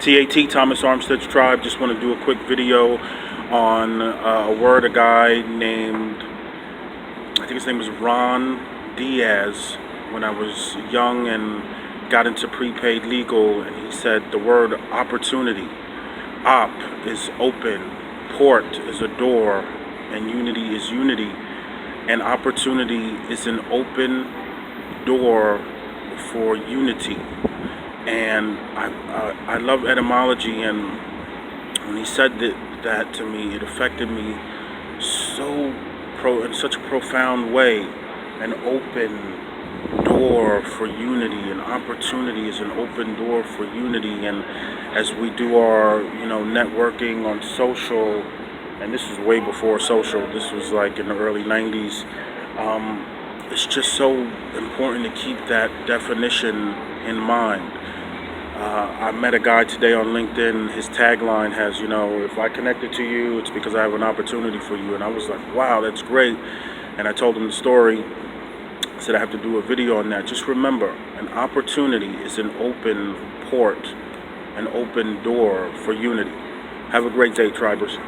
TAT, Thomas Armstead's Tribe. Just want to do a quick video on a word a guy named, I think his name was Ron Diaz, when I was young and got into prepaid legal, and he said the word opportunity. Op is open, port is a door, and unity is unity. And opportunity is an open door for unity. And I love etymology, and when he said that to me, it affected me in such a profound way. An open door for unity, and opportunity is an open door for unity. And as we do our networking on social, and this was way before social, this was like in the early 90s, it's just so important to keep that definition in mind. I met a guy today on LinkedIn. His tagline has, if I connected to you, it's because I have an opportunity for you. And I was like, wow, that's great. And I told him the story. I said I have to do a video on that. Just remember, an opportunity is an open port, an open door for unity. Have a great day, Tribers.